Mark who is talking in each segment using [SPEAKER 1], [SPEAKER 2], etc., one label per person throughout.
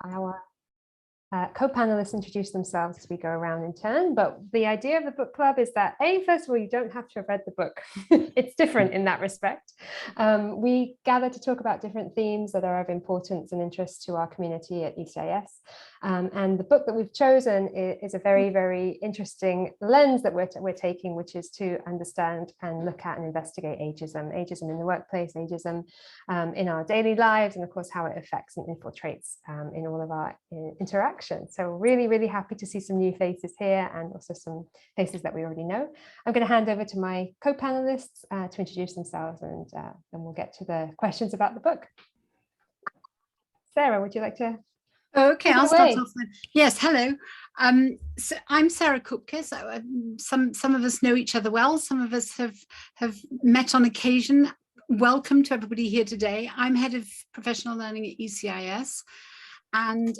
[SPEAKER 1] our co-panelists introduce themselves as we go around in turn, but the idea of the book club is that first of all, you don't have to have read the book. It's different in that respect. We gather to talk about different themes that are of importance and interest to our community at ECIS. And the book that we've chosen is a very, very interesting lens that we're taking, which is to understand and look at and investigate ageism in the workplace, ageism in our daily lives, and of course how it affects and infiltrates in all of our interactions. So really, really happy to see some new faces here and also some faces that we already know. I'm going to hand over to my co-panelists to introduce themselves, and then we'll get to the questions about the book. Sarah, would you like to?
[SPEAKER 2] Okay, I'll start off with, yes, hello. So I'm Sarah Kupke. So some of us know each other well. Some of us have met on occasion. Welcome to everybody here today. I'm head of professional learning at ECIS and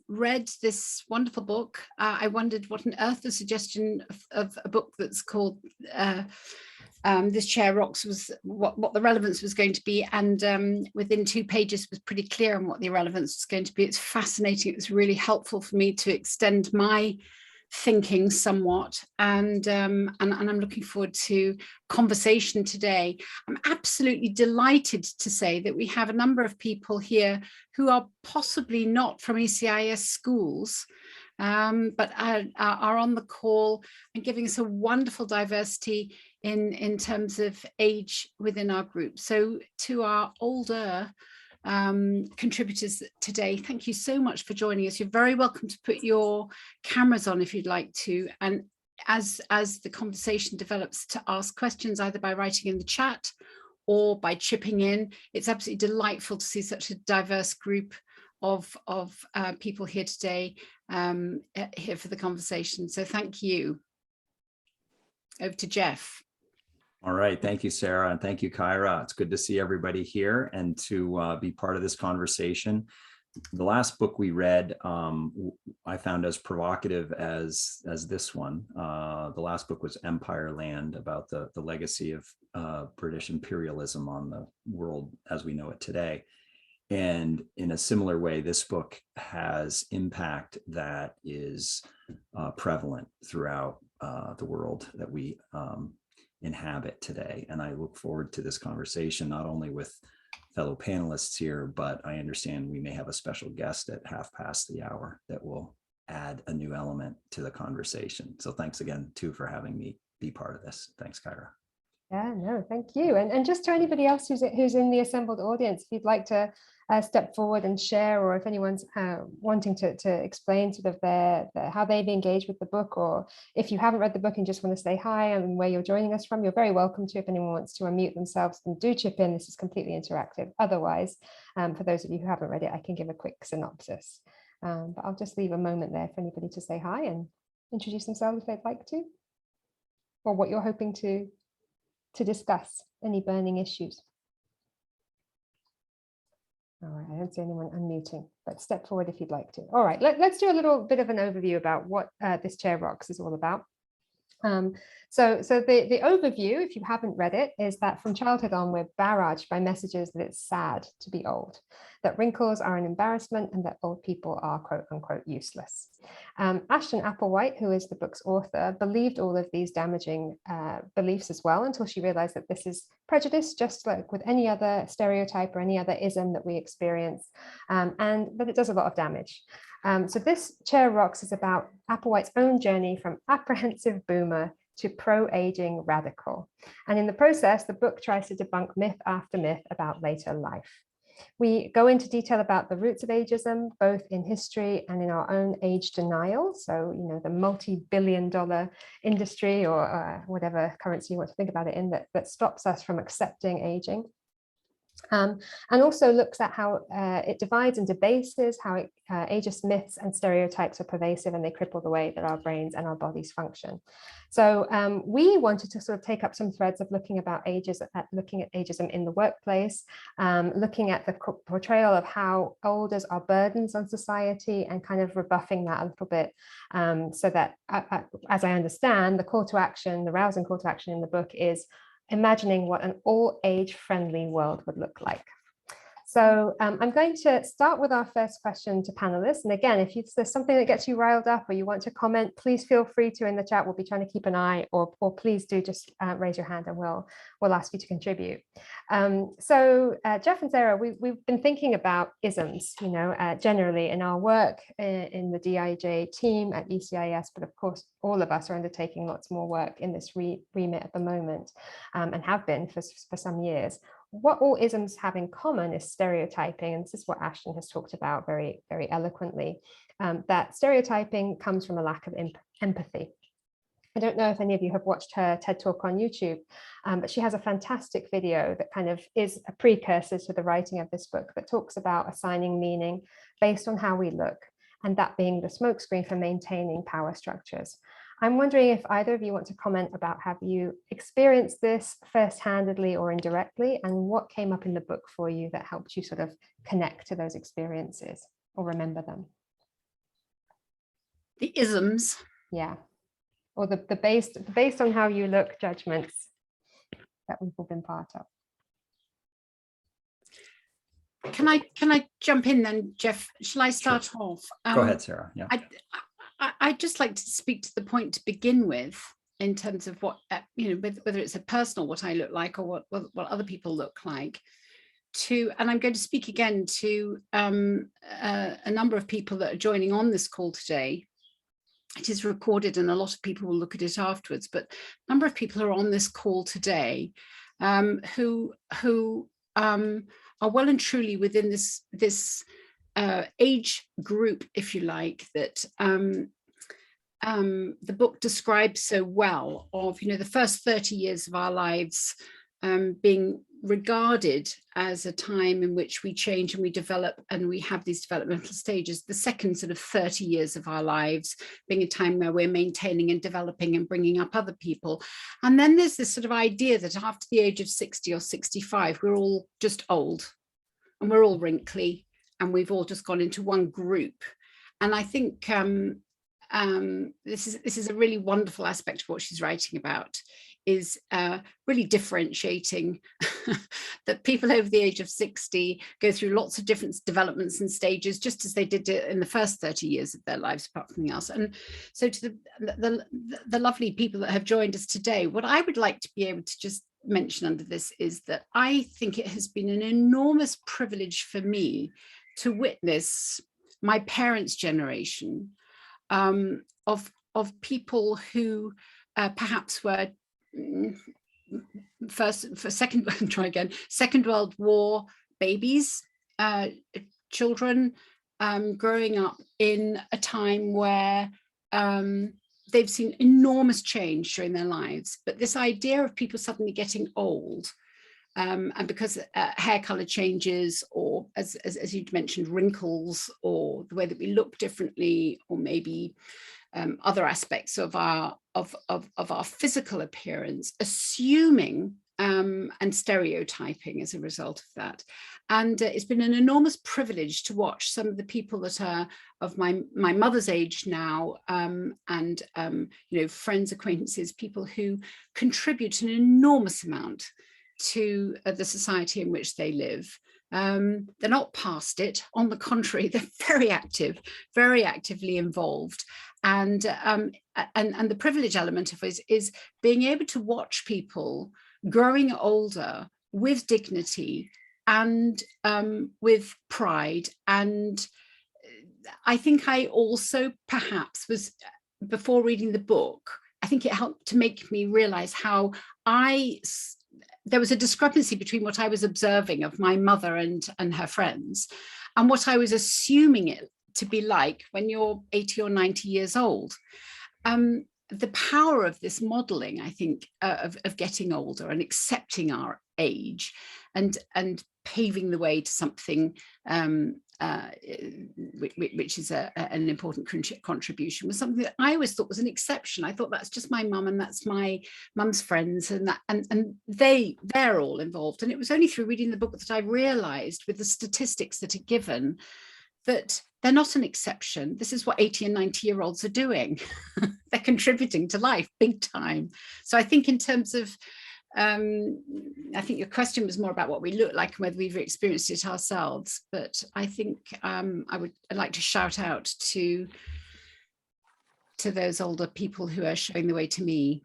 [SPEAKER 2] read this wonderful book. I wondered what on earth the suggestion of a book that's called This Chair Rocks was, what the relevance was going to be, and within 2 pages was pretty clear on what the relevance was going to be. It's fascinating. It was really helpful for me to extend my thinking somewhat, and I'm looking forward to conversation today. I'm absolutely delighted to say that we have a number of people here who are possibly not from ECIS schools, but are on the call and giving us a wonderful diversity in terms of age within our group. So to our older contributors today, thank you so much for joining us. You're very welcome to put your cameras on if you'd like to, and as the conversation develops, to ask questions either by writing in the chat or by chipping in. It's absolutely delightful to see such a diverse group of people here today, here for the conversation. So thank you. Over to Jeff.
[SPEAKER 3] All right, thank you, Sarah, and thank you, Kyra. It's good to see everybody here and to be part of this conversation. The last book we read, I found as provocative as this one. The last book was Empire Land, about the legacy of British imperialism on the world as we know it today. And in a similar way, this book has impact that is prevalent throughout the world that we inhabit today. And I look forward to this conversation, not only with fellow panelists here, but I understand we may have a special guest at 1:30 that will add a new element to the conversation. So thanks again, too, for having me be part of this. Thanks, Kyra.
[SPEAKER 1] Yeah, no, thank you. And just to anybody else who's in the assembled audience, if you'd like to step forward and share, or if anyone's wanting to explain sort of how they've engaged with the book, or if you haven't read the book and just want to say hi and where you're joining us from, you're very welcome to. If anyone wants to unmute themselves, and do chip in. This is completely interactive. Otherwise, for those of you who haven't read it, I can give a quick synopsis. But I'll just leave a moment there for anybody to say hi and introduce themselves if they'd like to, or what you're hoping to discuss, any burning issues. All right, I don't see anyone unmuting, but step forward if you'd like to. All right, let's do a little bit of an overview about what This Chair Rocks is all about. So the overview, if you haven't read it, is that from childhood on, we're barraged by messages that it's sad to be old, that wrinkles are an embarrassment, and that old people are quote unquote useless. Ashton Applewhite, who is the book's author, believed all of these damaging beliefs as well, until she realized that this is prejudice, just like with any other stereotype or any other ism that we experience, and that it does a lot of damage. So This Chair Rocks is about Applewhite's own journey from apprehensive boomer to pro-aging radical. And in the process, the book tries to debunk myth after myth about later life. We go into detail about the roots of ageism, both in history and in our own age denial. So, you know, the multi-billion-dollar industry, or whatever currency you want to think about it in, that stops us from accepting aging. And also looks at how it divides and debases how ageist myths and stereotypes are pervasive, and they cripple the way that our brains and our bodies function. So we wanted to sort of take up some threads of looking at ageism in the workplace, looking at the portrayal of how elders are burdens on society, and kind of rebuffing that a little bit, so that, as I understand, the call to action, the rousing call to action in the book is imagining what an all-age friendly world would look like. So I'm going to start with our first question to panelists. And again, if there's something that gets you riled up or you want to comment, please feel free to in the chat. We'll be trying to keep an eye, or please do just raise your hand and we'll ask you to contribute. So Jeff and Sarah, we've been thinking about isms, generally in our work in the DIJ team at ECIS, but of course, all of us are undertaking lots more work in this remit at the moment and have been for some years. What all isms have in common is stereotyping, and this is what Ashton has talked about very, very eloquently, that stereotyping comes from a lack of empathy. I don't know if any of you have watched her TED Talk on YouTube, but she has a fantastic video that kind of is a precursor to the writing of this book that talks about assigning meaning based on how we look, and that being the smokescreen for maintaining power structures. I'm wondering if either of you want to comment about, have you experienced this first-handedly or indirectly, and what came up in the book for you that helped you sort of connect to those experiences or remember them?
[SPEAKER 2] The isms.
[SPEAKER 1] Yeah, or the based on how you look judgments that we've all been part of.
[SPEAKER 2] Can I jump in then, Jeff? Shall I start off?
[SPEAKER 3] Go ahead, Sarah. Yeah.
[SPEAKER 2] I'd just like to speak to the point to begin with, in terms of what, whether it's a personal, what I look like, or what other people look like. And I'm going to speak again to a number of people that are joining on this call today. It is recorded and a lot of people will look at it afterwards, but a number of people are on this call today who are well and truly within this age group, if you like, that the book describes so well, of the first 30 years of our lives being regarded as a time in which we change and we develop and we have these developmental stages. The second sort of 30 years of our lives being a time where we're maintaining and developing and bringing up other people. And then there's this sort of idea that after the age of 60 or 65, we're all just old and we're all wrinkly and we've all just gone into one group. And I think this is a really wonderful aspect of what she's writing about, is really differentiating that people over the age of 60 go through lots of different developments and stages, just as they did in the first 30 years of their lives, apart from anything else. And so to the lovely people that have joined us today, what I would like to be able to just mention under this is that I think it has been an enormous privilege for me to witness my parents' generation of people who perhaps were Second World War babies, children growing up in a time where they've seen enormous change during their lives. But this idea of people suddenly getting old, and because hair color changes, or as you'd mentioned, wrinkles, or the way that we look differently, or maybe other aspects of our physical appearance, assuming and stereotyping as a result of that. And it's been an enormous privilege to watch some of the people that are of my mother's age now, and friends, acquaintances, people who contribute an enormous amount to the society in which they live. They're not past it. On the contrary, they're very active, very actively involved. And the privilege element of it is being able to watch people growing older with dignity and with pride. And I think I also perhaps was, before reading the book, I think it helped to make me realize how there was a discrepancy between what I was observing of my mother and her friends and what I was assuming it to be like when you're 80 or 90 years old. The power of this modeling, I think, of getting older and accepting our age and paving the way to something which is an important contribution, was something that I always thought was an exception. I thought that's just my mum and that's my mum's friends, and they're all involved. And it was only through reading the book that I realized, with the statistics that are given, that they're not an exception. This is what 80 and 90-year-olds are doing. They're contributing to life big time. So I think in terms of I think your question was more about what we look like and whether we've experienced it ourselves. But I think I'd like to shout out to those older people who are showing the way to me.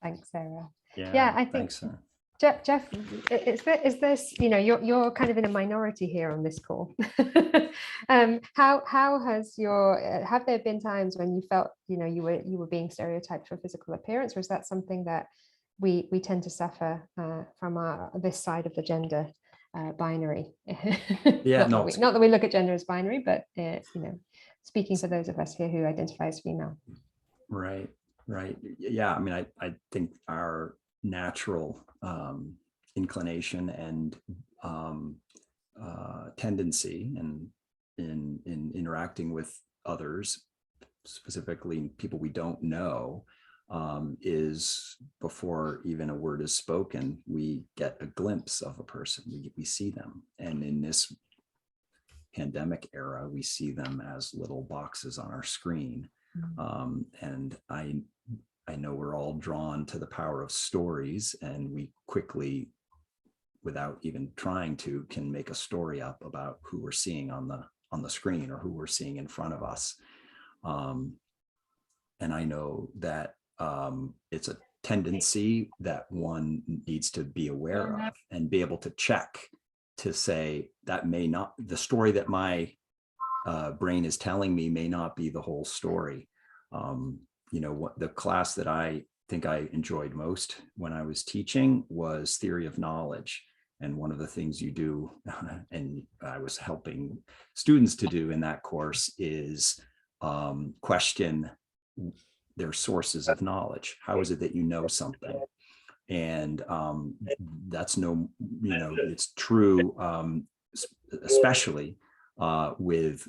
[SPEAKER 1] Thanks, Sarah.
[SPEAKER 3] Yeah,
[SPEAKER 1] I think
[SPEAKER 3] thanks, Sarah.
[SPEAKER 1] Jeff, is this, you know, you're kind of in a minority here on this call. How has have there been times when you felt, you know, you were being stereotyped for physical appearance, or is that something that we tend to suffer from this side of the gender binary?
[SPEAKER 3] Yeah,
[SPEAKER 1] not that we look at gender as binary, but you know, speaking for those of us here who identify as female.
[SPEAKER 3] Right. Yeah, I mean, I think our natural inclination and tendency in interacting with others, specifically people we don't know, is before even a word is spoken, we get a glimpse of a person, we see them. And in this pandemic era, we see them as little boxes on our screen. And I know we're all drawn to the power of stories, and we quickly, without even trying to, can make a story up about who we're seeing on the screen or who we're seeing in front of us. And I know that it's a tendency that one needs to be aware of and be able to check to say that may not, the story that my brain is telling me may not be the whole story. You know, what the class that I think I enjoyed most when I was teaching was theory of knowledge. And one of the things you do, and I was helping students to do in that course, is question their sources of knowledge. How is it that you know something? And that's it's true, especially with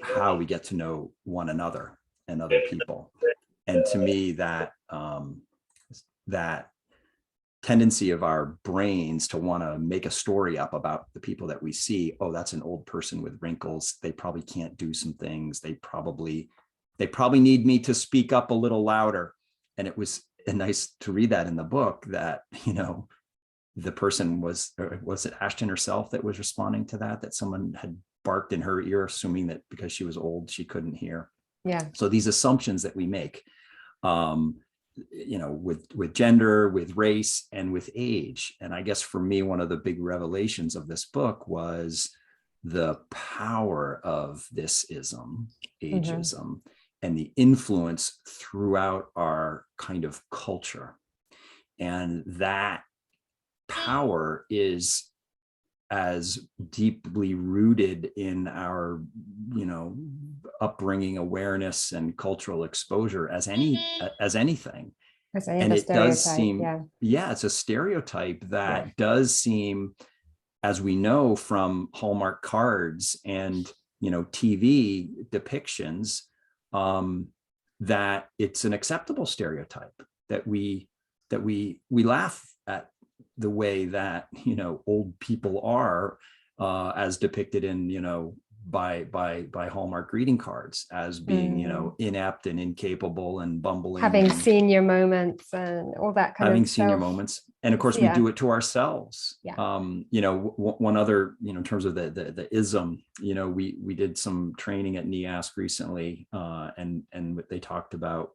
[SPEAKER 3] how we get to know one another and other people. And to me, that that tendency of our brains to want to make a story up about the people that we see. Oh, that's an old person with wrinkles. They probably can't do some things. They probably need me to speak up a little louder. And it was nice to read that in the book, that, you know, the person was it Ashton herself that was responding to that someone had barked in her ear, assuming that because she was old, she couldn't hear.
[SPEAKER 1] Yeah.
[SPEAKER 3] So these assumptions that we make, you know, with gender, with race, and with age. And I guess for me, one of the big revelations of this book was the power of this ism, ageism, and the influence throughout our kind of culture. And that power is as deeply rooted in our, you know, upbringing, awareness, and cultural exposure as anything. And it does seem, it's a stereotype that does seem, as we know from Hallmark cards and, you know, TV depictions, that it's an acceptable stereotype, that we laugh at the way that, you know, old people are, as depicted in, you know, by Hallmark greeting cards, as being, you know, inept and incapable and bumbling,
[SPEAKER 1] having senior moments and all that kind of
[SPEAKER 3] having senior moments. And of course, we do it to ourselves. You know, one other, you know, in terms of the ism, you know, we did some training at NEASC recently, and they talked about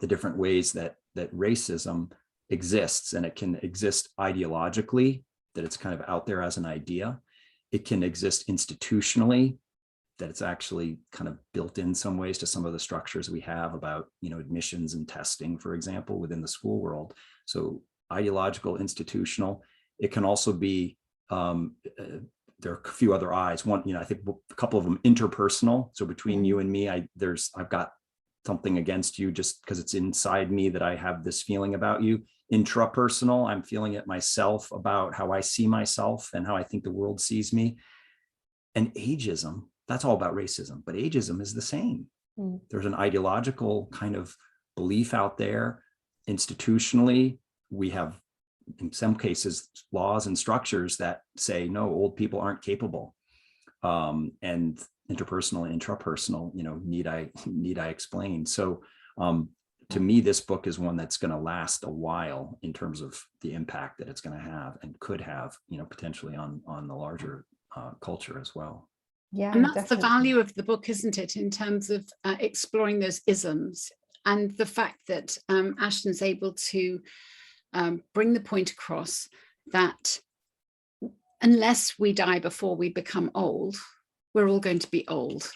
[SPEAKER 3] the different ways that racism exists, and it can exist ideologically, that it's kind of out there as an idea. It can exist institutionally, that it's actually kind of built in some ways to some of the structures we have about, you know, admissions and testing, for example, within the school world. So ideological, institutional. It can also be, there are a few other I's. One, you know, I think a couple of them interpersonal. So between you and me, I've got something against you just because it's inside me that I have this feeling about you. Intrapersonal, I'm feeling it myself about how I see myself and how I think the world sees me. And ageism, that's all about racism, but ageism is the same. There's an ideological kind of belief out there. Institutionally, we have, in some cases, laws and structures that say, no, old people aren't capable. And interpersonal and intrapersonal, you know, need I explain? So to me, this book is one that's going to last a while in terms of the impact that it's going to have and could have, potentially on the larger culture as well.
[SPEAKER 1] Yeah,
[SPEAKER 2] and that's
[SPEAKER 1] definitely.
[SPEAKER 2] the value of the book, isn't it, in terms of exploring those isms, and the fact that Ashton's able to bring the point across that unless we die before we become old, we're all going to be old.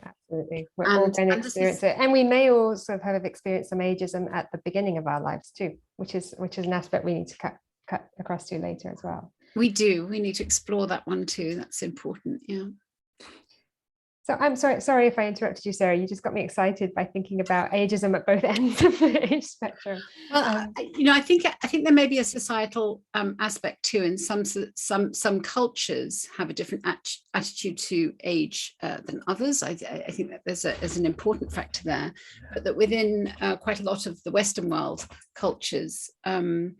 [SPEAKER 1] Absolutely. We're all going to experience it. And we may also have experienced some ageism at the beginning of our lives too, which is an aspect we need to cut across to later as well.
[SPEAKER 2] We do. We need to explore that one too. That's important. Yeah.
[SPEAKER 1] So I'm sorry if I interrupted you, Sarah. You just got me excited by thinking about ageism at both ends of the age spectrum.
[SPEAKER 2] Well, I think there may be a societal aspect too, and some cultures have a different attitude to age than others. I think that there's an important factor there, but that within quite a lot of the Western world cultures, the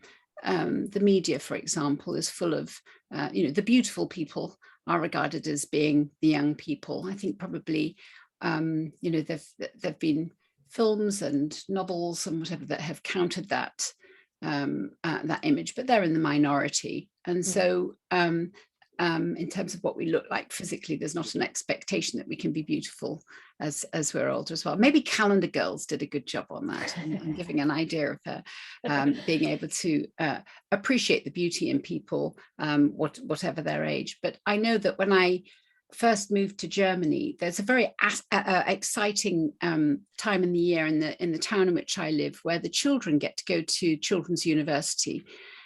[SPEAKER 2] media, for example, is full of the beautiful people are regarded as being the young people. I think probably, there've been films and novels and whatever that have countered that that image, but they're in the minority. And so in terms of what we look like physically, there's not an expectation that we can be beautiful as we're older as well. Maybe Calendar Girls did a good job on that and giving an idea of being able to appreciate the beauty in people, whatever their age. But I know that when I first moved to Germany, there's a very exciting time in the year in the town in which I live, where the children get to go to children's university,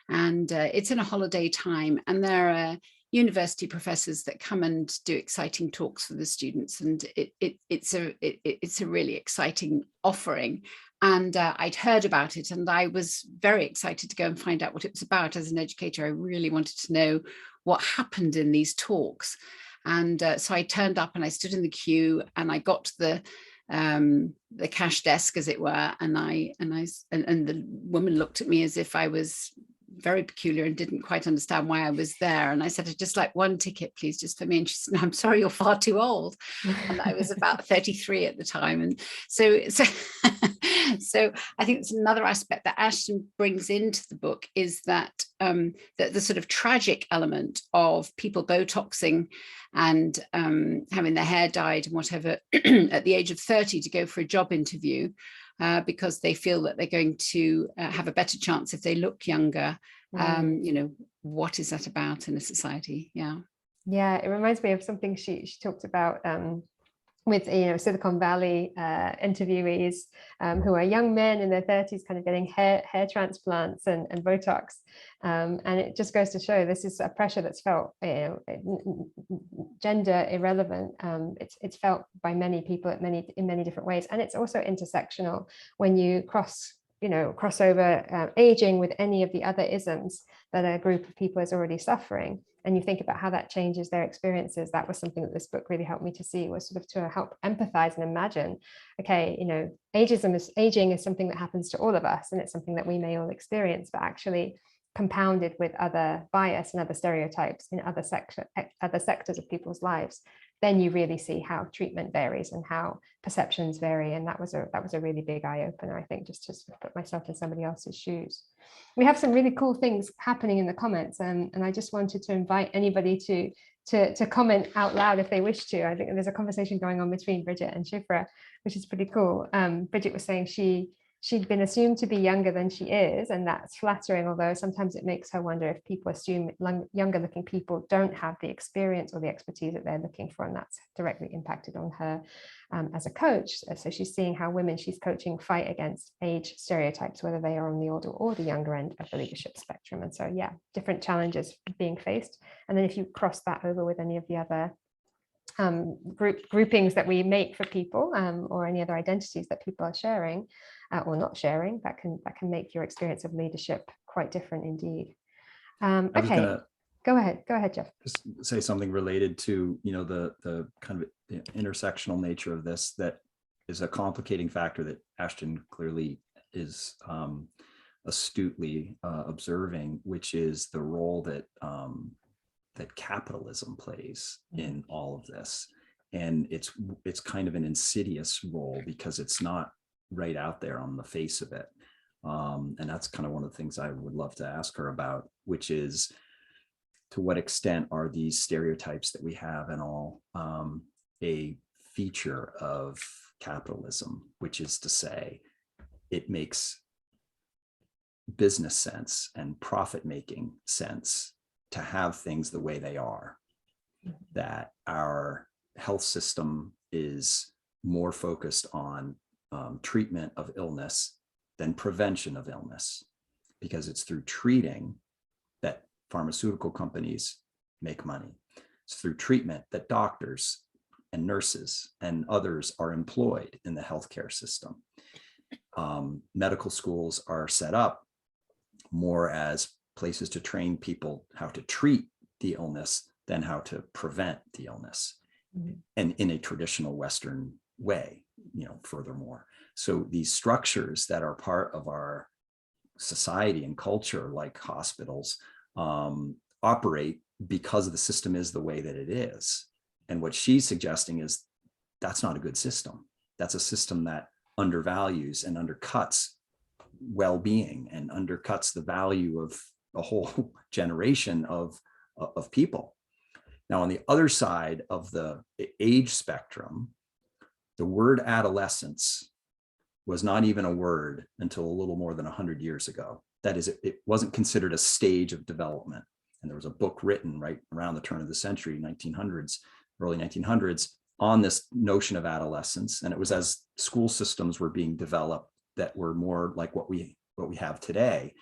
[SPEAKER 2] and it's in a holiday time, and there are university professors that come and do exciting talks for the students, and it's a really exciting offering. And I'd heard about it, and I was very excited to go and find out what it was about. As an educator, I really wanted to know what happened in these talks. And so I turned up and I stood in the queue, and I got to the cash desk, as it were, and the woman looked at me as if I was very peculiar and didn't quite understand why I was there. And I said, I'd just like one ticket, please, just for me. And she said, no, I'm sorry, you're far too old. And I was about 33 at the time. And so I think it's another aspect that Ashton brings into the book, is that the sort of tragic element of people Botoxing and having their hair dyed and whatever at the age of 30 to go for a job interview, because they feel that they're going to have a better chance if they look younger. What is that about in a society? Yeah,
[SPEAKER 1] it reminds me of something she talked about with Silicon Valley interviewees who are young men in their 30s, kind of getting hair transplants and Botox, and it just goes to show this is a pressure that's felt, gender irrelevant. It's felt by many people in many different ways, and it's also intersectional when you cross over aging with any of the other isms that a group of people is already suffering, and you think about how that changes their experiences. That was something that this book really helped me to see, was sort of to help empathize and imagine, okay, aging is something that happens to all of us, and it's something that we may all experience, but actually compounded with other bias and other stereotypes in other sectors of people's lives, then you really see how treatment varies and how perceptions vary. And that was a really big eye-opener, I think, just to put myself in somebody else's shoes. We have some really cool things happening in the comments, and I just wanted to invite anybody to comment out loud if they wish to. I think there's a conversation going on between Bridget and Shifra, which is pretty cool. Bridget was saying she'd been assumed to be younger than she is, and that's flattering, although sometimes it makes her wonder if people assume younger looking people don't have the experience or the expertise that they're looking for, and that's directly impacted on her as a coach. So she's seeing how women she's coaching fight against age stereotypes, whether they are on the older or the younger end of the leadership spectrum. And so, yeah, different challenges being faced. And then if you cross that over with any of the other groupings that we make for people, or any other identities that people are sharing or not sharing, that can make your experience of leadership quite different indeed. Okay, go ahead, Jeff.
[SPEAKER 3] Just say something related to the kind of the intersectional nature of this, that is a complicating factor that Ashton clearly is astutely observing, which is the role that that capitalism plays in all of this. And it's kind of an insidious role, because it's not right out there on the face of it. And that's kind of one of the things I would love to ask her about, which is, to what extent are these stereotypes that we have and all a feature of capitalism, which is to say, it makes business sense and profit-making sense to have things the way they are, that our health system is more focused on treatment of illness than prevention of illness, because it's through treating that pharmaceutical companies make money. It's through treatment that doctors and nurses and others are employed in the healthcare system. Medical schools are set up more as places to train people how to treat the illness than how to prevent the illness, and in a traditional Western way, furthermore. So these structures that are part of our society and culture, like hospitals, operate because the system is the way that it is. And what she's suggesting is that's not a good system. That's a system that undervalues and undercuts well-being and undercuts the value of a whole generation of people. Now, on the other side of the age spectrum, the word adolescence was not even a word until a little more than 100 years ago. That is, it wasn't considered a stage of development. And there was a book written right around the turn of the century, 1900s, early 1900s, on this notion of adolescence. And it was as school systems were being developed that were more like what we have today,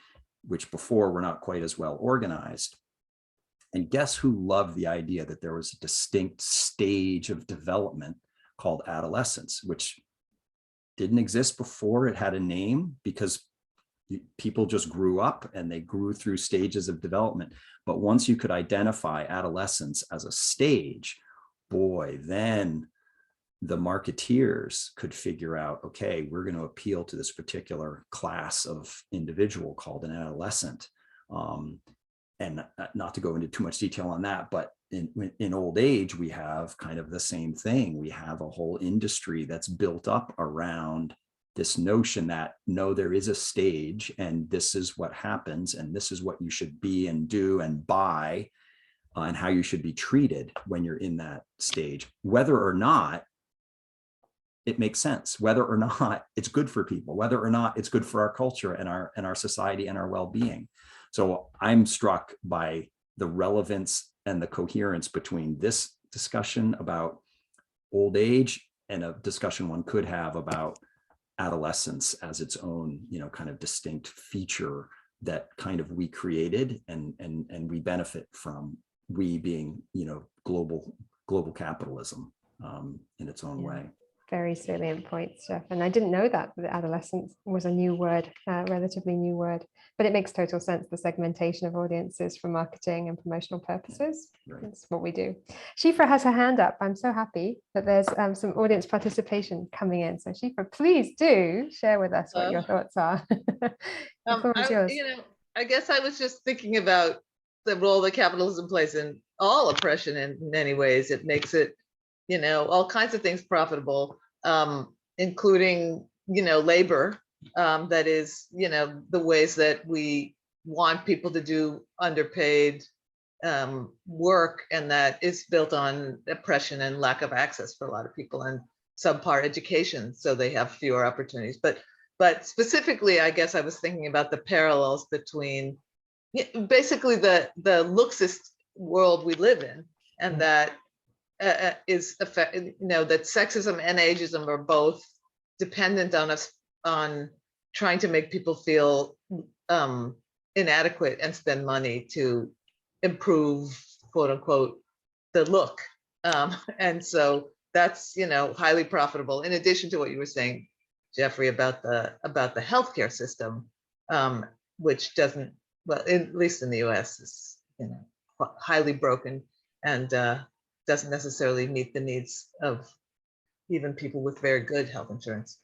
[SPEAKER 3] which before were not quite as well organized. And guess who loved the idea that there was a distinct stage of development called adolescence, which didn't exist before it had a name, because people just grew up and they grew through stages of development. But once you could identify adolescence as a stage, boy, then the marketeers could figure out, okay, we're going to appeal to this particular class of individual called an adolescent. And not to go into too much detail on that, but in old age, we have kind of the same thing. We have a whole industry that's built up around this notion that, no, there is a stage and this is what happens and this is what you should be and do and buy, and how you should be treated when you're in that stage, whether or not it makes sense, whether or not it's good for people, whether or not it's good for our culture and our society and our well-being. So I'm struck by the relevance and the coherence between this discussion about old age and a discussion one could have about adolescence as its own, kind of distinct feature that kind of we created and we benefit from, we being, global capitalism in its own way.
[SPEAKER 1] Very salient points, Jeff. And I didn't know that adolescence was a new word, relatively new word, but it makes total sense, the segmentation of audiences for marketing and promotional purposes. Right. That's what we do. Shifra has her hand up. I'm so happy that there's some audience participation coming in. So Shifra, please do share with us what your thoughts are.
[SPEAKER 4] I guess I was just thinking about the role that capitalism plays in all oppression in many ways. It makes it, all kinds of things profitable, including, labor, that is, the ways that we want people to do underpaid work, and that is built on oppression and lack of access for a lot of people, and subpar education, so they have fewer opportunities. But specifically, I guess I was thinking about the parallels between basically the Luxist world we live in, and that is that sexism and ageism are both dependent on us, on trying to make people feel inadequate and spend money to improve, quote unquote, the look. And so that's, highly profitable, in addition to what you were saying, Jeffrey, about the healthcare system, which doesn't, well, at least in the US, is, highly broken and doesn't necessarily meet the needs of even people with very good health insurance.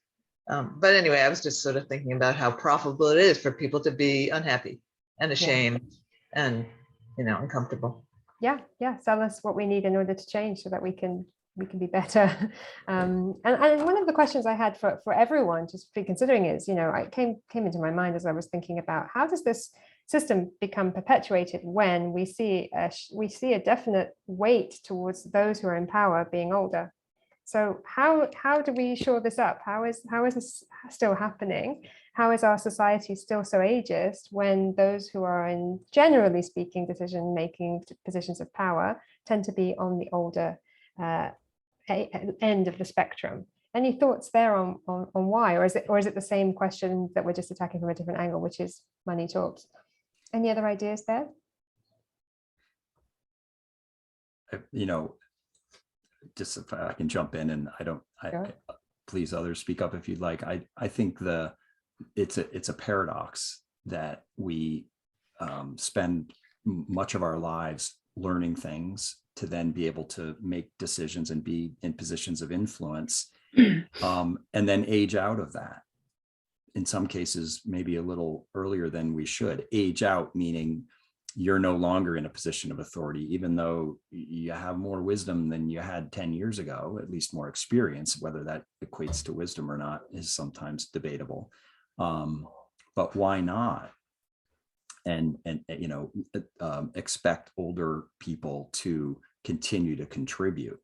[SPEAKER 4] But anyway, I was just sort of thinking about how profitable it is for people to be unhappy and ashamed and, uncomfortable.
[SPEAKER 1] Yeah. Tell us what we need in order to change so that we can be better. And one of the questions I had for everyone just considering is, it came into my mind as I was thinking about how does this system become perpetuated when we see a definite weight towards those who are in power being older. So how do we shore this up? How is this still happening? How is our society still so ageist when those who are in, generally speaking, decision-making positions of power tend to be on the older end of the spectrum? Any thoughts there on why, or is it the same question that we're just attacking from a different angle, which is money talks? Any other ideas there?
[SPEAKER 3] Just if I can jump in, and please others speak up if you'd like. I think it's a paradox that we spend much of our lives learning things to then be able to make decisions and be in positions of influence, and then age out of that. In some cases, maybe a little earlier than we should. Age out meaning you're no longer in a position of authority, even though you have more wisdom than you had 10 years ago, at least more experience. Whether that equates to wisdom or not is sometimes debatable. But why not? And expect older people to continue to contribute.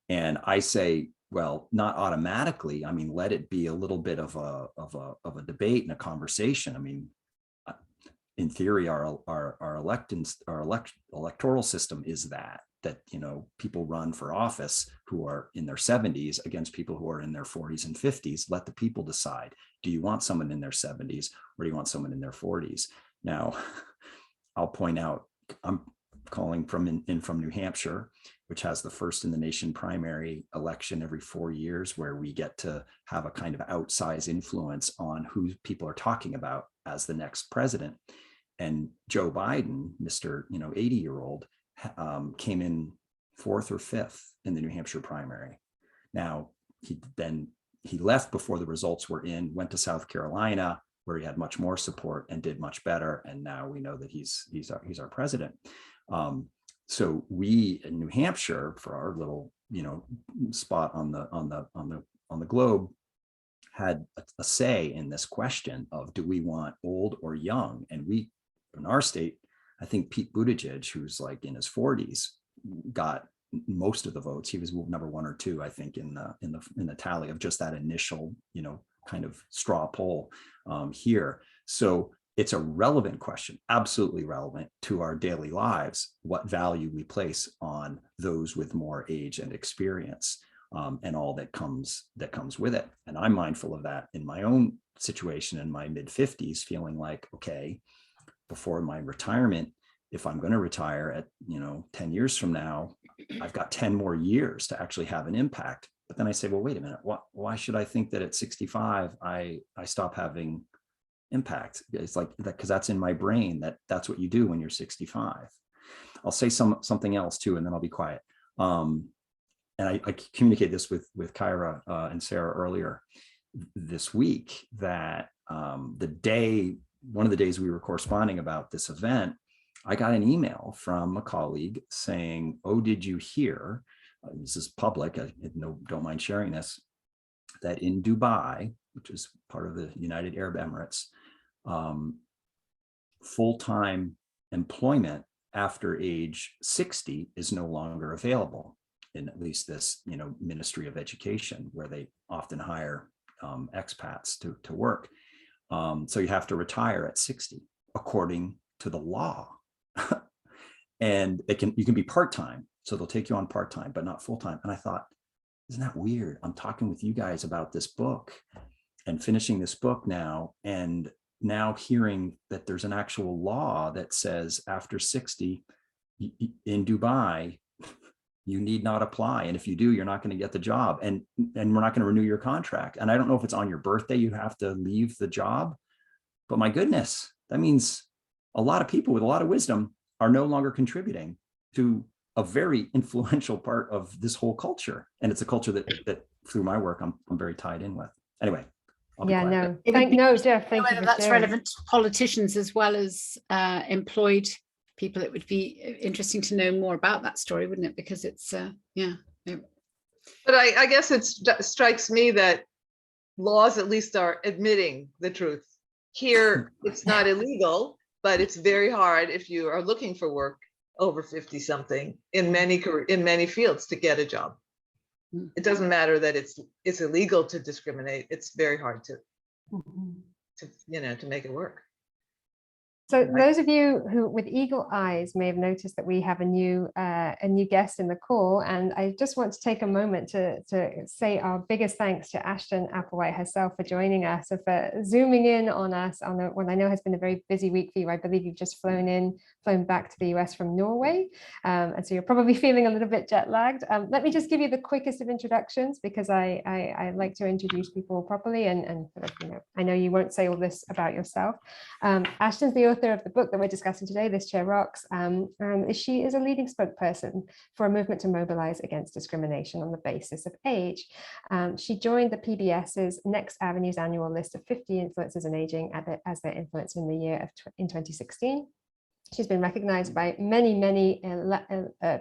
[SPEAKER 3] And I say, well, not automatically. I mean, let it be a little bit of a debate and a conversation. I mean, in theory, our electoral system is that people run for office who are in their 70s against people who are in their 40s and 50s. Let the people decide. Do you want someone in their 70s or do you want someone in their 40s? Now, I'll point out, I'm calling from New Hampshire, which has the first in the nation primary election every 4 years, where we get to have a kind of outsized influence on who people are talking about as the next president. And Joe Biden, Mr. 80-year-old, came in 4th or 5th in the New Hampshire primary. Now, he left before the results were in, went to South Carolina, where he had much more support and did much better. And now we know that he's our president. So we in New Hampshire, for our little spot on the globe, had a say in this question of, do we want old or young? And we, in our state, I think Pete Buttigieg, who's like in his 40s, got most of the votes. He was number 1 or 2, I think, in the tally of just that initial kind of straw poll here. So it's a relevant question, absolutely relevant to our daily lives, what value we place on those with more age and experience, and all that comes with it. And I'm mindful of that in my own situation in my mid-50s, feeling like, okay, before my retirement, if I'm going to retire at 10 years from now, I've got 10 more years to actually have an impact. But then I say, well, wait a minute, why should I think that at 65 I stop having impact? It's like that, because that's in my brain, that's what you do when you're 65. I'll say something else too, and then I'll be quiet. And I communicated this with Kyra and Sarah earlier this week, that one of the days we were corresponding about this event, I got an email from a colleague saying, oh, did you hear, this is public, I don't mind sharing this, that in Dubai, which is part of the United Arab Emirates, full-time employment after age 60 is no longer available in at least this Ministry of Education, where they often hire expats to work. So you have to retire at 60 according to the law. And you can be part-time, so they'll take you on part-time, but not full-time. And I thought, isn't that weird? I'm talking with you guys about this book and finishing this book now, and now hearing that there's an actual law that says after 60 in Dubai, you need not apply. And if you do, you're not going to get the job, and we're not going to renew your contract. And I don't know if it's on your birthday you have to leave the job, but my goodness, that means a lot of people with a lot of wisdom are no longer contributing to a very influential part of this whole culture. And it's a culture that through my work, I'm very tied in with. Anyway.
[SPEAKER 1] Yeah, no, Jeff, thank you.
[SPEAKER 2] That's relevant to politicians as well as employed people. It would be interesting to know more about that story, wouldn't it? Because it's,
[SPEAKER 4] But I guess it strikes me that laws at least are admitting the truth. Here, it's not illegal, but it's very hard if you are looking for work over 50 something in many fields to get a job. It doesn't matter that it's illegal to discriminate. It's very hard to make it work.
[SPEAKER 1] So those of you who with eagle eyes may have noticed that we have a new guest in the call, and I just want to take a moment to say our biggest thanks to Ashton Applewhite herself for joining us, and for zooming in on us on what I know has been a very busy week for you. I believe you've just flown back to the US from Norway, and so you're probably feeling a little bit jet lagged. Let me just give you the quickest of introductions, because I like to introduce people properly, and I know you won't say all this about yourself. Ashton's the author of the book that we're discussing today, This Chair Rocks. She is a leading spokesperson for a movement to mobilize against discrimination on the basis of age. She joined the PBS's Next Avenue's annual list of 50 influencers in aging as their influencer in the year in 2016. She's been recognized by many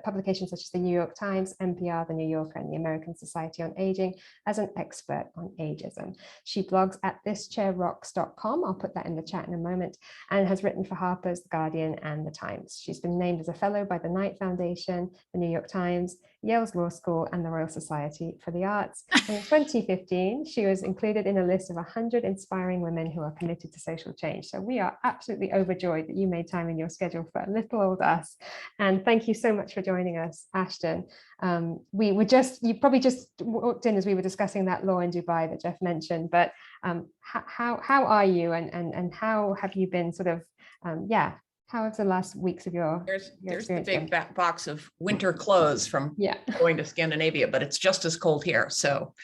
[SPEAKER 1] publications such as the New York Times, NPR, the New Yorker, and the American Society on Aging as an expert on ageism. She blogs at thischairrocks.com. I'll put that in the chat in a moment, and has written for Harper's, The Guardian, and The Times. She's been named as a fellow by the Knight Foundation, the New York Times, Yale's Law School, and the Royal Society for the Arts. And in 2015, she was included in a list of 100 inspiring women who are committed to social change. So we are absolutely overjoyed that you made time in your schedule for little old us. And thank you so much for joining us, Ashton. You probably just walked in as we were discussing that law in Dubai that Jeff mentioned, but how are you, and how have you been how have the last weeks of your
[SPEAKER 5] there's the big box of winter clothes from going to Scandinavia, but it's just as cold here. So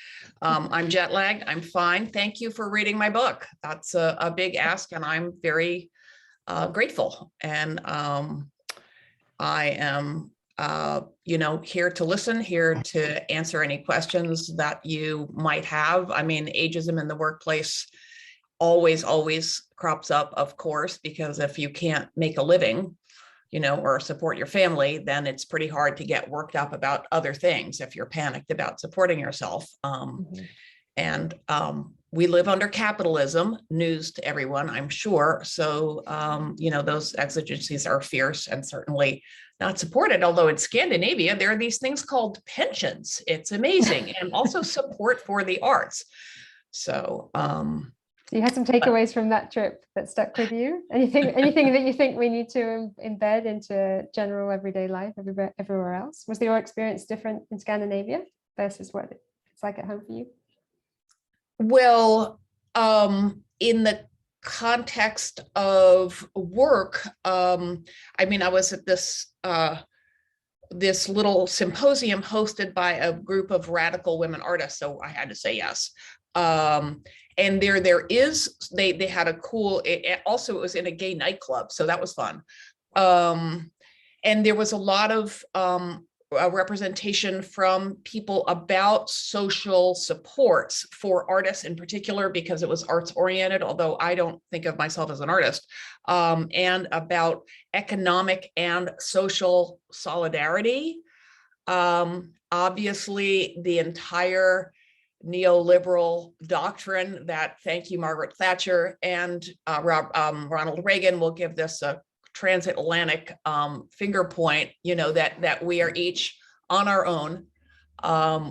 [SPEAKER 5] I'm jet lagged. I'm fine. Thank you for reading my book. That's a big ask, and I'm very grateful. And I am here to listen, here to answer any questions that you might have. I mean, ageism in the workplace always crops up, of course, because if you can't make a living, or support your family, then it's pretty hard to get worked up about other things if you're panicked about supporting yourself. And we live under capitalism, news to everyone, I'm sure. So, those exigencies are fierce and certainly not supported. Although in Scandinavia, there are these things called pensions. It's amazing. And also support for the arts. So,
[SPEAKER 1] you had some takeaways from that trip that stuck with you? Anything that you think we need to embed into general everyday life everywhere else? Was your experience different in Scandinavia versus what it's like at home for you?
[SPEAKER 5] Well, in the context of work, I was at this little symposium hosted by a group of radical women artists, so I had to say yes. And they had a cool, it was in a gay nightclub, so that was fun. And there was a lot of representation from people about social supports for artists in particular, because it was arts oriented, although I don't think of myself as an artist, and about economic and social solidarity. Obviously, the entire neoliberal doctrine that, thank you, Margaret Thatcher and Ronald Reagan, will give this a transatlantic finger point, that we are each on our own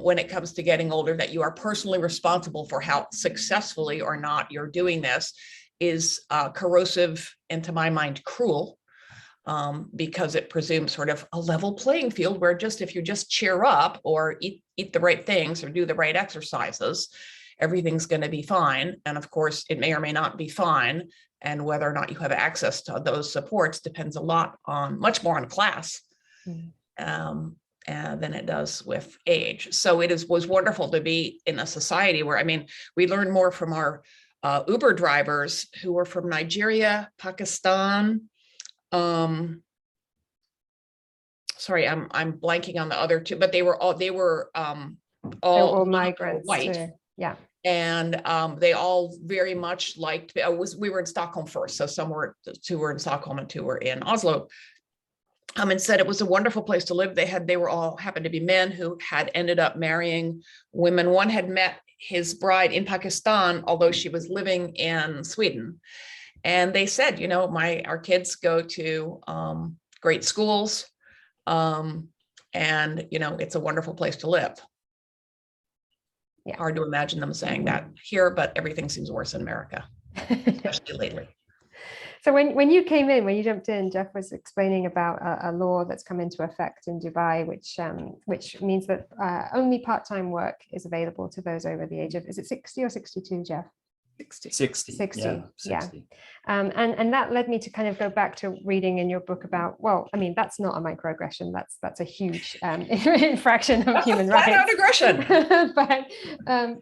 [SPEAKER 5] when it comes to getting older, that you are personally responsible for how successfully or not you're doing this, is corrosive and, to my mind, cruel. Because it presumes sort of a level playing field where if you just cheer up or eat the right things or do the right exercises, everything's going to be fine. And of course, it may or may not be fine. And whether or not you have access to those supports depends much more on class than it does with age. So was wonderful to be in a society where, we learn more from our Uber drivers who were from Nigeria, Pakistan. Sorry, I'm blanking on the other two, but they were all
[SPEAKER 1] migrants,
[SPEAKER 5] white.
[SPEAKER 1] too. Yeah.
[SPEAKER 5] And they all very much liked, we were in Stockholm first. So two were in Stockholm and two were in Oslo. and said it was a wonderful place to live. They were all happened to be men who had ended up marrying women. One had met his bride in Pakistan, although she was living in Sweden. And they said, you know, our kids go to great schools, and you know, it's a wonderful place to live.
[SPEAKER 1] Yeah.
[SPEAKER 5] Hard to imagine them saying that here, but everything seems worse in America, especially lately.
[SPEAKER 1] So when you came in, when you jumped in, Jeff was explaining about a law that's come into effect in Dubai, which means that only part-time work is available to those over the age of, is it 60 or 62, Jeff?
[SPEAKER 3] 60.
[SPEAKER 1] 60,
[SPEAKER 3] Yeah.
[SPEAKER 1] yeah.
[SPEAKER 3] 60.
[SPEAKER 1] And that led me to kind of go back to reading in your book about, well, I mean, that's not a microaggression. That's a huge infraction of human rights.
[SPEAKER 5] Flat out aggression.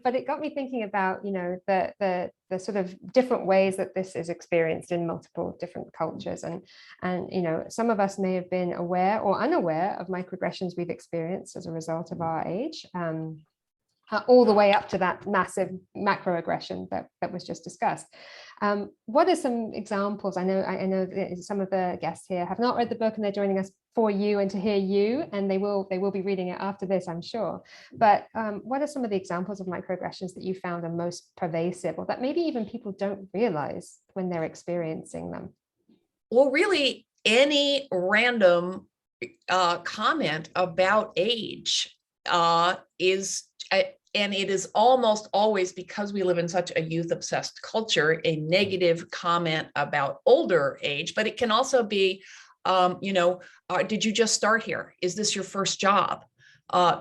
[SPEAKER 1] But it got me thinking about, you know, the sort of different ways that this is experienced in multiple different cultures. And you know, some of us may have been aware or unaware of microaggressions we've experienced as a result of our age. All the way up to that massive macroaggression that was just discussed. What are some examples? I know some of the guests here have not read the book and they're joining us for you and to hear you, and they will be reading it after this, I'm sure. But what are some of the examples of microaggressions that you found are most pervasive, or that maybe even people don't realize when they're experiencing them?
[SPEAKER 5] Well, really, any random comment about age and it is almost always, because we live in such a youth obsessed culture, a negative comment about older age, but it can also be, you know, did you just start here? Is this your first job?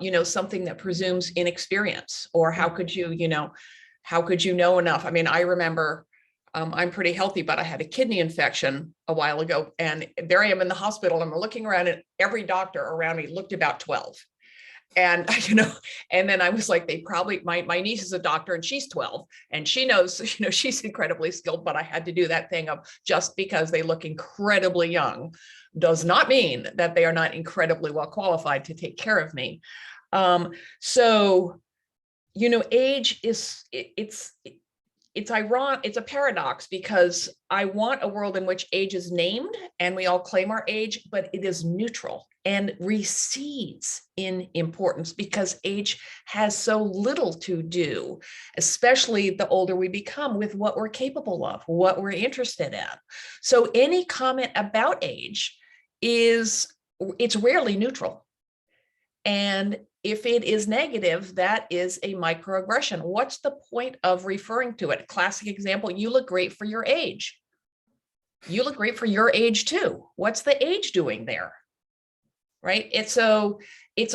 [SPEAKER 5] You know, something that presumes inexperience, or how could you know enough? I mean, I remember, I'm pretty healthy, but I had a kidney infection a while ago, and there I am in the hospital, and I'm looking around, and every doctor around me looked about 12. And, you know, and then I was like, my niece is a doctor and she's 12 and she knows, you know, she's incredibly skilled, but I had to do that thing of, just because they look incredibly young does not mean that they are not incredibly well qualified to take care of me. So, you know, age is, it's ironic, it's a paradox, because I want a world in which age is named and we all claim our age, but it is neutral and recedes in importance because age has so little to do, especially the older we become, with what we're capable of, what we're interested in. So any comment about age it's rarely neutral. And if it is negative, that is a microaggression. What's the point of referring to it? Classic example, you look great for your age. You look great for your age too. What's the age doing there? Right? It's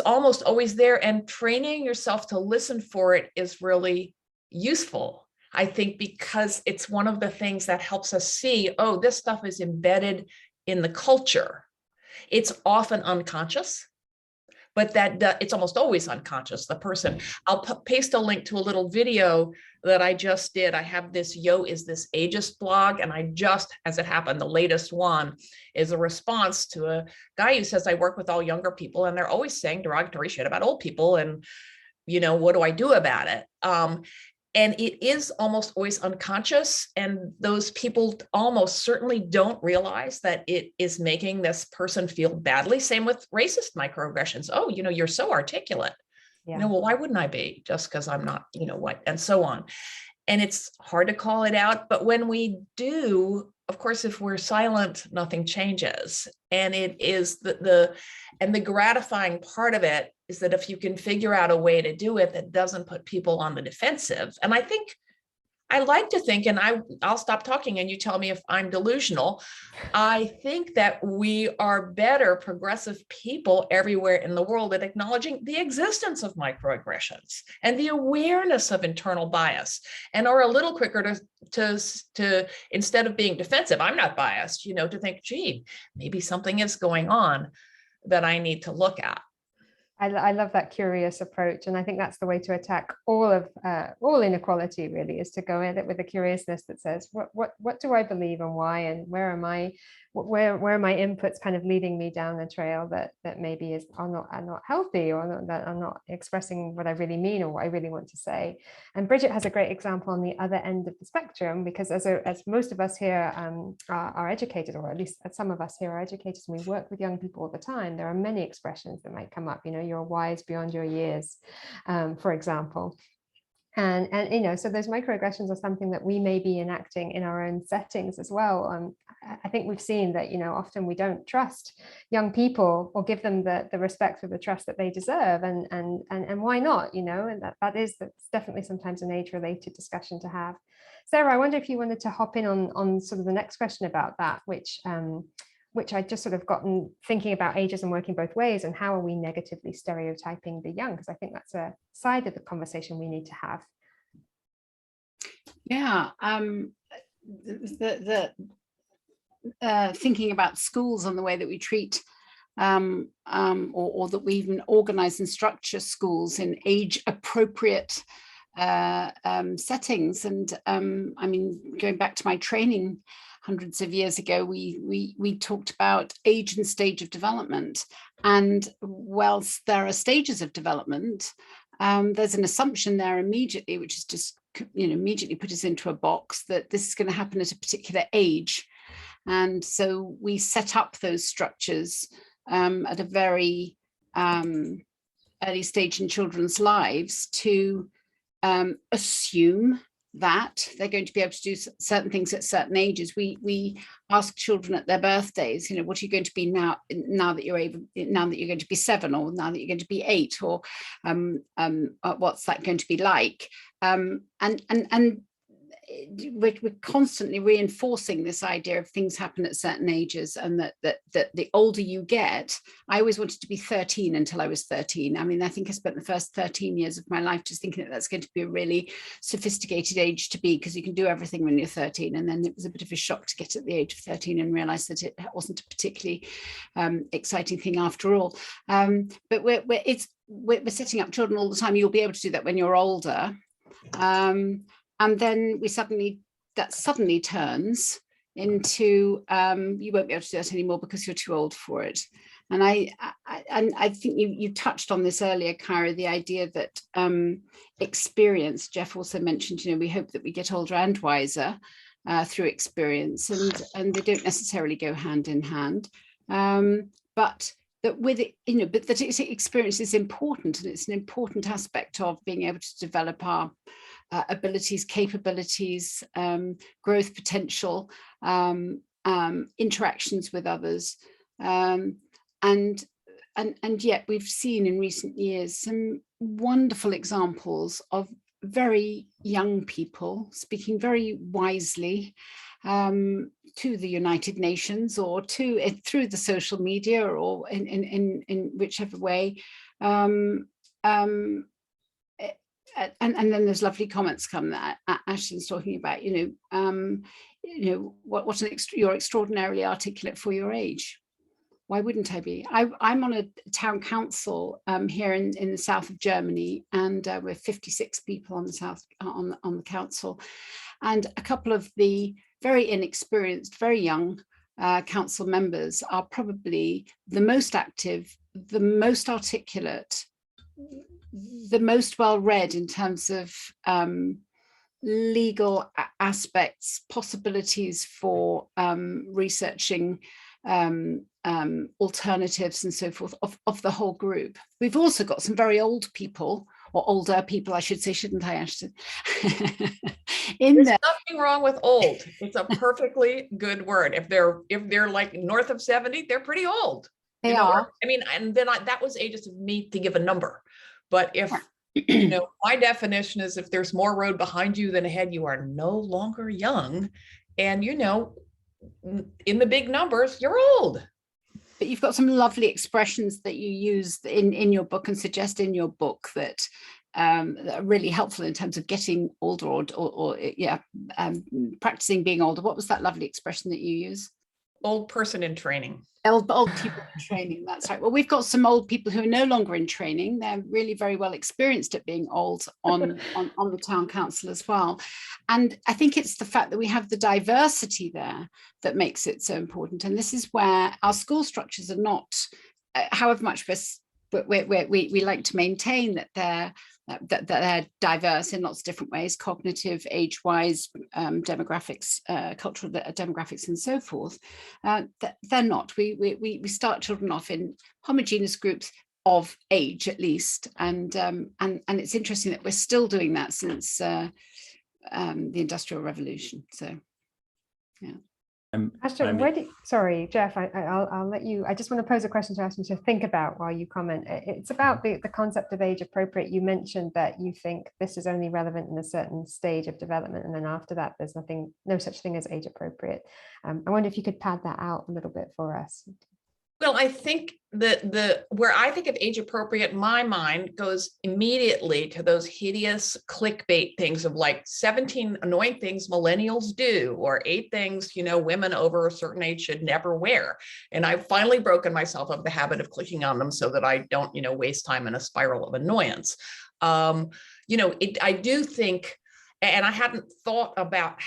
[SPEAKER 5] almost always there, and training yourself to listen for it is really useful, I think, because it's one of the things that helps us see, oh, this stuff is embedded in the culture. It's often unconscious, but it's almost always unconscious. The person, I'll paste a link to a little video that I just did. I have this Yo, Is This Ageist blog, and I just, as it happened, the latest one is a response to a guy who says, I work with all younger people and they're always saying derogatory shit about old people, and, you know, what do I do about it? And it is almost always unconscious, and those people almost certainly don't realize that it is making this person feel badly. Same with racist microaggressions. Oh, you know, you're so articulate.
[SPEAKER 1] Yeah.
[SPEAKER 5] You know, well, why wouldn't I be, just because I'm not, you know what, and so on. And it's hard to call it out, but when we do, of course, if we're silent, nothing changes. And it is the gratifying part of it is that if you can figure out a way to do it that doesn't put people on the defensive. And I think, I like to think, and I'll stop talking and you tell me if I'm delusional. I think that we are better progressive people everywhere in the world at acknowledging the existence of microaggressions and the awareness of internal bias, and are a little quicker to instead of being defensive, I'm not biased, you know, to think, gee, maybe something is going on that I need to look at.
[SPEAKER 1] I love that curious approach, and I think that's the way to attack all inequality. Really, is to go at it with a curiousness that says, what do I believe and why, and where are my inputs kind of leading me down a trail that maybe are not healthy, or that are not expressing what I really mean or what I really want to say. And Bridget has a great example on the other end of the spectrum, because as most of us here are educated, or at least some of us here are educated, and we work with young people all the time, there are many expressions that might come up. You're wise beyond your years, for example. And so those microaggressions are something that we may be enacting in our own settings as well. I think we've seen that often we don't trust young people or give them the respect or the trust that they deserve, and why not? And that's definitely sometimes an age-related discussion to have. Sarah, I wonder if you wanted to hop in on sort of the next question about that, which I just sort of gotten thinking about ageism working both ways, and how are we negatively stereotyping the young? Because I think that's a side of the conversation we need to have.
[SPEAKER 2] Yeah, thinking about schools and the way that we treat or that we even organize and structure schools in age appropriate settings. And I mean, going back to my training hundreds of years ago, we talked about age and stage of development. And whilst there are stages of development, there's an assumption there immediately, which is just immediately put us into a box that this is going to happen at a particular age. And so we set up those structures at a very early stage in children's lives to assume that they're going to be able to do certain things at certain ages. We ask children at their birthdays, what are you going to be now that you're going to be 7, or now that you're going to be 8, or what's that going to be like? And we're constantly reinforcing this idea of things happen at certain ages, and that the older you get. I always wanted to be 13 until I was 13. I mean, I think I spent the first 13 years of my life just thinking that that's going to be a really sophisticated age to be, because you can do everything when you're 13. And then it was a bit of a shock to get at the age of 13 and realize that it wasn't a particularly exciting thing after all. But we're setting up children all the time. You'll be able to do that when you're older. And then that suddenly turns into you won't be able to do that anymore because you're too old for it. And I think you touched on this earlier, Kyra, the idea that experience. Jeff also mentioned, we hope that we get older and wiser through experience, and they don't necessarily go hand in hand. But that with it, but that experience is important, and it's an important aspect of being able to develop our abilities, capabilities, growth potential, interactions with others, and yet we've seen in recent years some wonderful examples of very young people speaking very wisely to the United Nations, or through the social media, or in whichever way. And then there's lovely comments come that Ashton's talking about, you're extraordinarily articulate for your age. Why wouldn't I be? I'm on a town council here in the south of Germany, and we're 56 people on the council, and a couple of the very inexperienced, very young council members are probably the most active, the most articulate, the most well-read in terms of legal aspects, possibilities for researching alternatives and so forth of the whole group. We've also got some very old people, or older people, I should say, shouldn't I, Ashton?
[SPEAKER 5] There's nothing wrong with old. It's a perfectly good word. If they're like north of 70, they're pretty old.
[SPEAKER 2] They are.
[SPEAKER 5] I mean, and then that was ageist of me to give a number. But if, my definition is if there's more road behind you than ahead, you are no longer young. And, in the big numbers, you're old.
[SPEAKER 2] But you've got some lovely expressions that you use in your book and suggest in your book that are really helpful in terms of getting older or practicing being older. What was that lovely expression that you use?
[SPEAKER 5] Old person in training.
[SPEAKER 2] Old people in training, that's right. Well, we've got some old people who are no longer in training. They're really very well experienced at being old on the town council as well. And I think it's the fact that we have the diversity there that makes it so important. And this is where our school structures are not, however much we like to maintain that they're diverse in lots of different ways, cognitive, age-wise, demographics, cultural demographics, and so forth. They're not. We start children off in homogeneous groups of age, at least, and it's interesting that we're still doing that since the Industrial Revolution. So, yeah.
[SPEAKER 1] Ashton, sorry, Jeff, I'll let you, I just want to pose a question to Ashton to think about while you comment. It's about the concept of age appropriate. You mentioned that you think this is only relevant in a certain stage of development, and then after that, there's no such thing as age appropriate. I wonder if you could pad that out a little bit for us.
[SPEAKER 5] Well, I think that where I think of age appropriate, my mind goes immediately to those hideous clickbait things of like 17 annoying things millennials do, or 8 things, women over a certain age should never wear. And I've finally broken myself of the habit of clicking on them so that I don't, waste time in a spiral of annoyance. I do think, and I hadn't thought about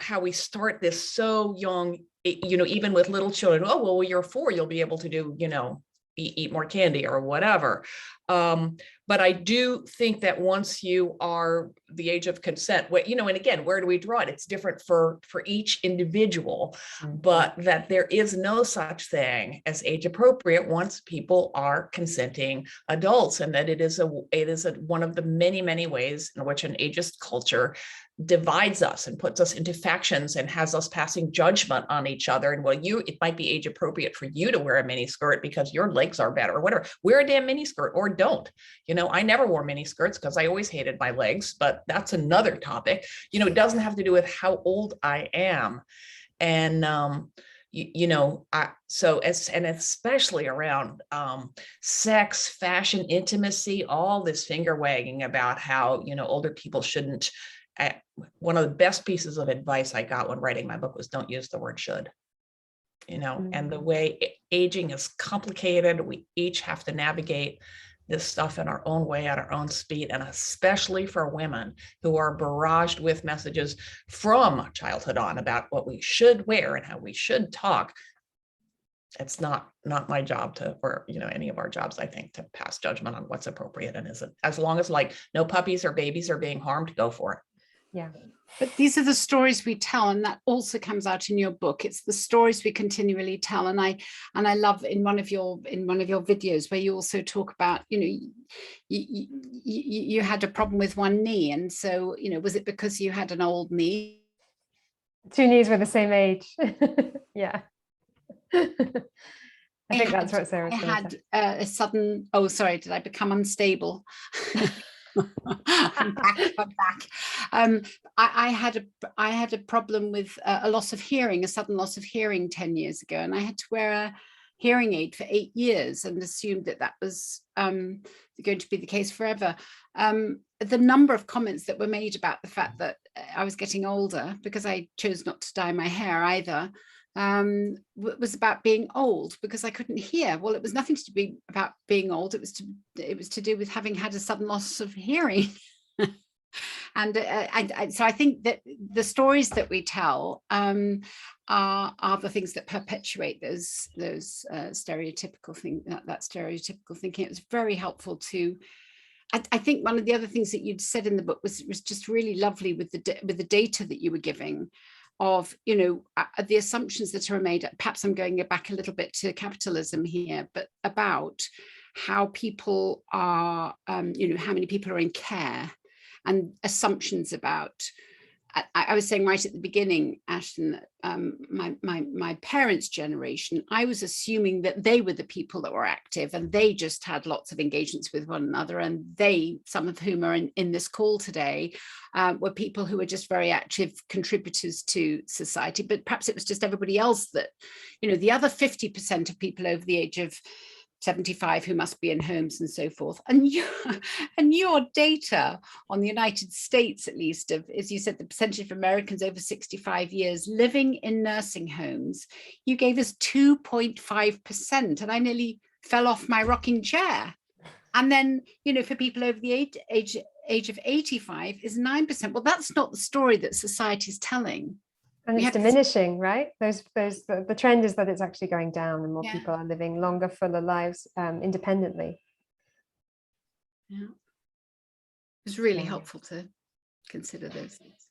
[SPEAKER 5] how we start this so young, even with little children. Oh, well, you're 4, you'll be able to do, eat more candy or whatever. But I do think that once you are the age of consent, and again, where do we draw it? It's different for each individual, but that there is no such thing as age appropriate once people are consenting adults, and that it is one of the many, many ways in which an ageist culture divides us and puts us into factions and has us passing judgment on each other. And it might be age appropriate for you to wear a mini skirt because your legs are better or whatever. Wear a damn mini skirt or don't. I never wore mini skirts because I always hated my legs, but that's another topic. It doesn't have to do with how old I am. And especially around sex, fashion, intimacy, all this finger wagging about how, older people shouldn't. One of the best pieces of advice I got when writing my book was don't use the word should, and the way aging is complicated. We each have to navigate this stuff in our own way, at our own speed, and especially for women who are barraged with messages from childhood on about what we should wear and how we should talk. It's not my job or any of our jobs, I think, to pass judgment on what's appropriate and isn't. As long as no puppies or babies are being harmed, go for it.
[SPEAKER 1] Yeah.
[SPEAKER 2] But these are the stories we tell, and that also comes out in your book. It's the stories we continually tell, and I love in one of your videos where you also talk about you had a problem with one knee, and so was it because you had an old knee?
[SPEAKER 1] 2 knees were the same age. Yeah. I think that's what Sarah said.
[SPEAKER 2] I had a sudden. Oh, sorry. Did I become unstable? I'm back. I had a problem with a loss of hearing, a sudden loss of hearing 10 years ago, and I had to wear a hearing aid for 8 years and assumed that was going to be the case forever. The number of comments that were made about the fact that I was getting older because I chose not to dye my hair either was about being old because I couldn't hear. Well, it was nothing to be about being old. It was to do with having had a sudden loss of hearing. And so I think that the stories that we tell are the things that perpetuate those stereotypical thing, that stereotypical thinking. It was very helpful to. I think one of the other things that you'd said in the book was just really lovely with the data that you were giving of the assumptions that are made. Perhaps I'm going back a little bit to capitalism here, but about how people are, how many people are in care, and assumptions about. I was saying right at the beginning, Ashton, my parents' generation, I was assuming that they were the people that were active and they just had lots of engagements with one another, and they, some of whom are in this call today, were people who were just very active contributors to society. But perhaps it was just everybody else that, the other 50% of people over the age of 75 who must be in homes and so forth. And your data on the United States, at least, of, as you said, the percentage of Americans over 65 years living in nursing homes, you gave us 2.5%, and I nearly fell off my rocking chair. And then, you know, for people over the age of 85 is 9%. Well, that's not the story that society is telling.
[SPEAKER 1] And it's diminishing, right? The trend is that it's actually going down, and more people are living longer, fuller lives independently.
[SPEAKER 2] Yeah, it's really helpful to consider those things.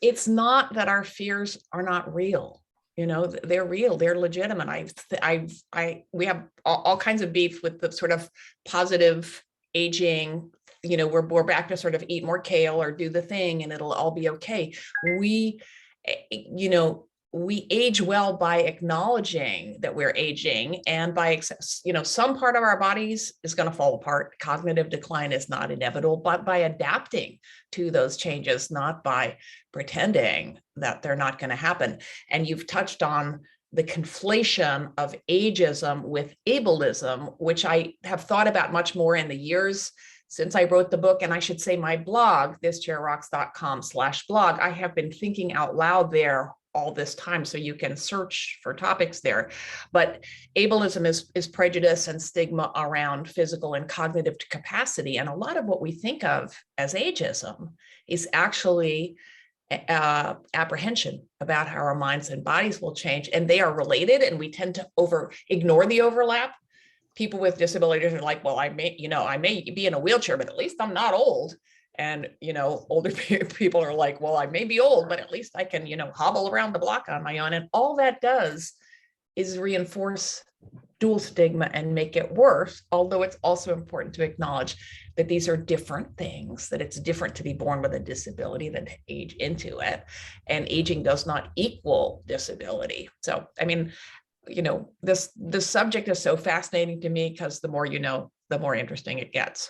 [SPEAKER 5] It's not that our fears are not real. You know, they're real, they're legitimate. We have all kinds of beef with the sort of positive aging, you know, we're back to sort of eat more kale or do the thing and it'll all be okay. We, you know, we age well by acknowledging that we're aging, and by, you know, some part of our bodies is going to fall apart. Cognitive decline is not inevitable, but by adapting to those changes, not by pretending that they're not going to happen. And you've touched on the conflation of ageism with ableism, which I have thought about much more in the years since I wrote the book. And I should say my blog, thischairrocks.com/blog, I have been thinking out loud there all this time, so you can search for topics there. But ableism is prejudice and stigma around physical and cognitive capacity. And a lot of what we think of as ageism is actually apprehension about how our minds and bodies will change, and they are related, and we tend to ignore the overlap. People with disabilities are like, well, I may be in a wheelchair, but at least I'm not old. And, you know, older people are like, well, I may be old, but at least I can, you know, hobble around the block on my own. And all that does is reinforce dual stigma and make it worse. Although it's also important to acknowledge that these are different things, that it's different to be born with a disability than to age into it. And aging does not equal disability. So, I mean, you know, this subject is so fascinating to me because the more you know, the more interesting it gets.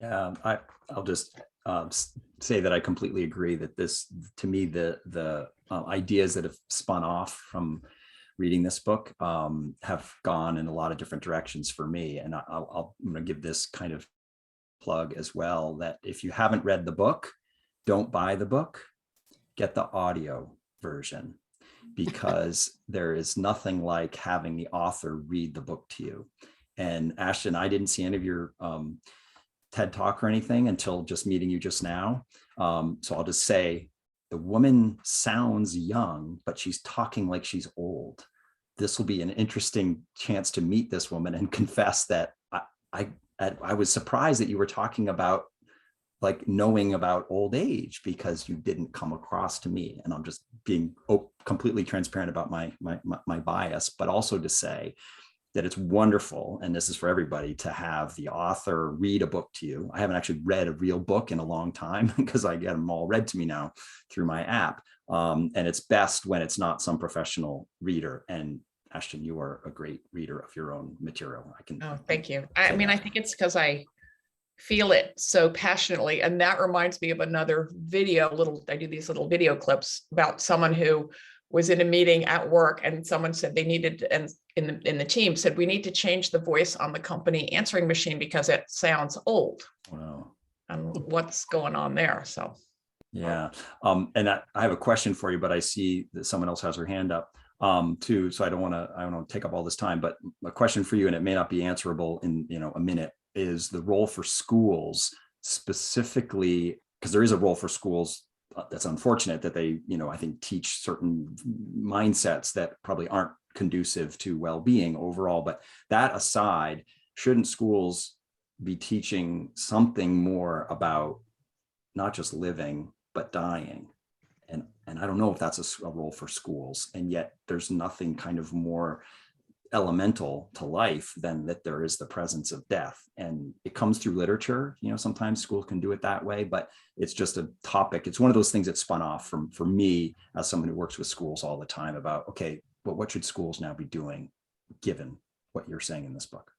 [SPEAKER 3] I'll just say that I completely agree that this, to me, the ideas that have spun off from reading this book have gone in a lot of different directions for me. And I'm going to give this kind of plug as well, that if you haven't read the book, don't buy the book, get the audio version, because there is nothing like having the author read the book to you. And Ashton, I didn't see any of your TED Talk or anything until just meeting you just now. So I'll just say, the woman sounds young, but she's talking like she's old. This will be an interesting chance to meet this woman and confess that I was surprised that you were talking about like knowing about old age, because you didn't come across to me. And I'm just being completely transparent about my bias, but also to say that it's wonderful, and this is for everybody, to have the author read a book to you. I haven't actually read a real book in a long time because I get them all read to me now through my app. And it's best when it's not some professional reader. And Ashton, you are a great reader of your own material.
[SPEAKER 5] Thank you. I mean, I think it's because I feel it so passionately. And that reminds me of another video, I do these little video clips about someone who was in a meeting at work, and someone said they needed, and in the team said, we need to change the voice on the company answering machine because it sounds old. Wow. And what's going on there? So.
[SPEAKER 3] Yeah. And I have a question for you, but I see that someone else has their hand up too. So I don't want to take up all this time, but a question for you, and it may not be answerable in, a minute, is the role for schools specifically, because there is a role for schools. That's unfortunate that they, I think teach certain mindsets that probably aren't conducive to well-being overall. But that aside, shouldn't schools be teaching something more about not just living, but dying? And I don't know if that's a role for schools. And yet there's nothing kind of more elemental to life than that there is the presence of death. And it comes through literature. Sometimes schools can do it that way, but it's just a topic. It's one of those things that spun off for me as someone who works with schools all the time about, okay, but what should schools now be doing given what you're saying in this book?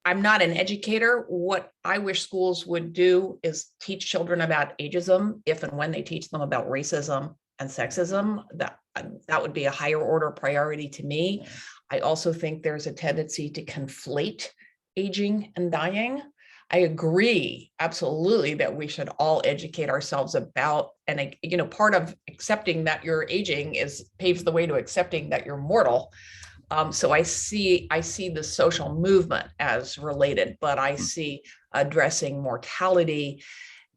[SPEAKER 5] I'm not an educator. What I wish schools would do is teach children about ageism if and when they teach them about racism and sexism, that would be a higher order priority to me. I also think there's a tendency to conflate aging and dying. I agree absolutely that we should all educate ourselves about, and you know, part of accepting that you're aging paves the way to accepting that you're mortal. So I see the social movement as related, but I see addressing mortality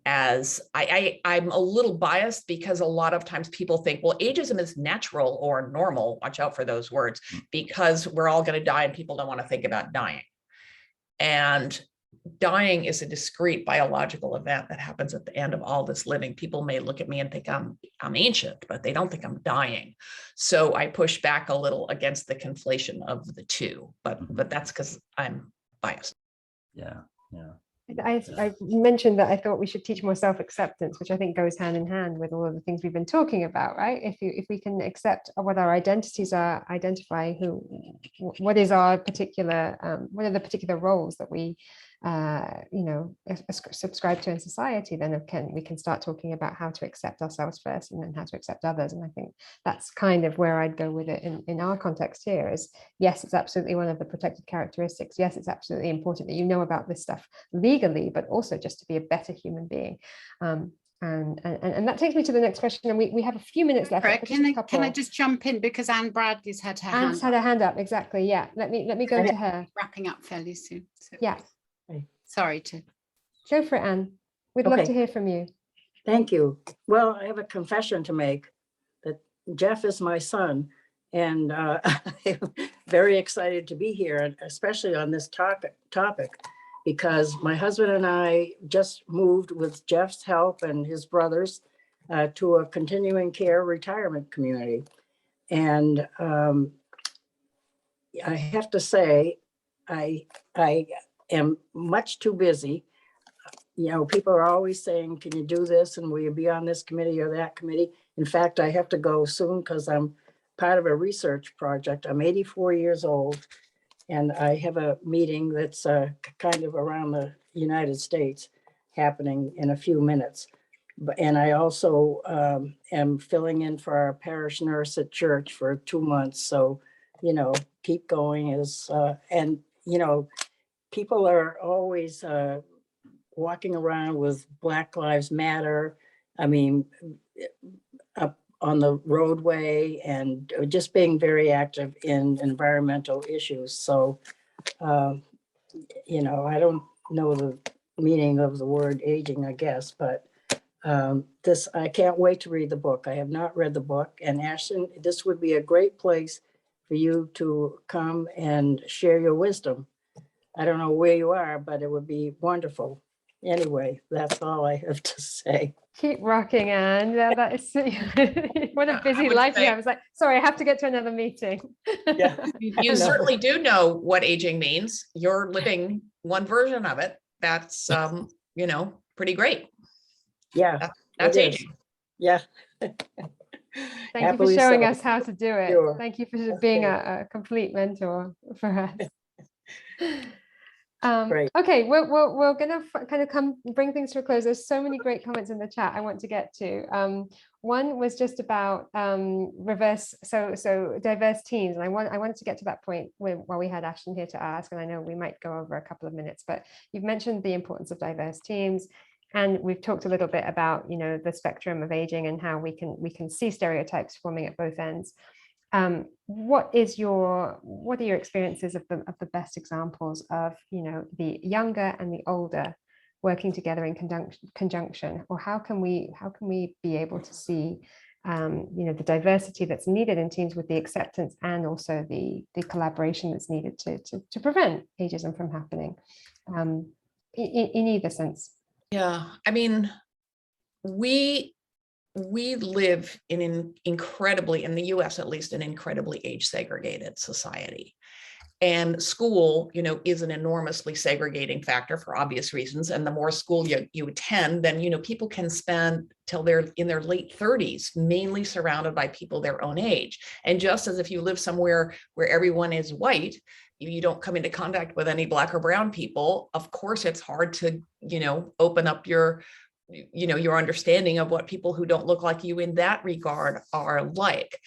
[SPEAKER 5] as I'm a little biased, because a lot of times people think, well, ageism is natural or normal. Watch out for those words, because we're all going to die and people don't want to think about dying. And dying is a discrete biological event that happens at the end of all this living. People may look at me and think I'm ancient, but they don't think I'm dying. So I push back a little against the conflation of the two, but that's because I'm biased.
[SPEAKER 3] Yeah.
[SPEAKER 1] I mentioned that I thought we should teach more self-acceptance, which I think goes hand in hand with all of the things we've been talking about, right? If we can accept what our identities are, identify what is our particular, what are the particular roles that we, you know, subscribe to in society, then we can start talking about how to accept ourselves first and then how to accept others. And I think that's kind of where I'd go with it in our context here is, yes, it's absolutely one of the protected characteristics. Yes, it's absolutely important that you know about this stuff legally, but also just to be a better human being. And that takes me to the next question. And we have a few minutes left.
[SPEAKER 2] Right. Can I just jump in, because Anne Bradley's had her
[SPEAKER 1] Anne's had her hand up. Exactly. Yeah. Let me go to her.
[SPEAKER 2] Wrapping up fairly soon. So.
[SPEAKER 1] Yeah.
[SPEAKER 2] Sorry to
[SPEAKER 1] go for it, Anne. We'd love to hear from you.
[SPEAKER 6] Thank you. Well, I have a confession to make that Jeff is my son, and I'm very excited to be here, and especially on this topic, because my husband and I just moved with Jeff's help and his brothers to a continuing care retirement community. And I have to say, I am much too busy. You know, people are always saying, can you do this? And will you be on this committee or that committee? In fact, I have to go soon because I'm part of a research project. I'm 84 years old, and I have a meeting that's kind of around the United States happening in a few minutes. And I also am filling in for our parish nurse at church for 2 months. So, you know, keep going and, you know, people are always walking around with Black Lives Matter. I mean, up on the roadway and just being very active in environmental issues. So, you know, I don't know the meaning of the word aging, I guess, but I can't wait to read the book. I have not read the book. And Ashton, this would be a great place for you to come and share your wisdom. I don't know where you are, but it would be wonderful. Anyway, that's all I have to say.
[SPEAKER 1] Keep rocking, Anne. Yeah, that is what a busy life you have. It's like, sorry, I have to get to another meeting.
[SPEAKER 6] Yeah,
[SPEAKER 5] you certainly do know what aging means. You're living one version of it. That's you know, pretty great.
[SPEAKER 6] Yeah,
[SPEAKER 5] that's aging.
[SPEAKER 6] Yeah.
[SPEAKER 1] Thank you for showing us how to do it. Sure. Thank you for being a complete mentor for us. Okay, we're gonna kind of bring things to a close. There's so many great comments in the chat I want to get to. One was just about diverse teams, and I wanted to get to that point while we had Ashton here to ask, and I know we might go over a couple of minutes, but you've mentioned the importance of diverse teams, and we've talked a little bit about, you know, the spectrum of aging and how we can see stereotypes forming at both ends. What are your experiences of the best examples of, you know, the younger and the older working together in conjunction, or how can we be able to see you know, the diversity that's needed in teams with the acceptance and also the collaboration that's needed to prevent ageism from happening in either sense?
[SPEAKER 5] Yeah, I mean, we live in an incredibly, in the US at least, an incredibly age segregated society. And school, you know, is an enormously segregating factor for obvious reasons. And the more school you attend, then, you know, people can spend till they're in their late 30s, mainly surrounded by people their own age. And just as if you live somewhere where everyone is white, you don't come into contact with any Black or brown people, of course, it's hard to, you know, open up your your understanding of what people who don't look like you in that regard are like.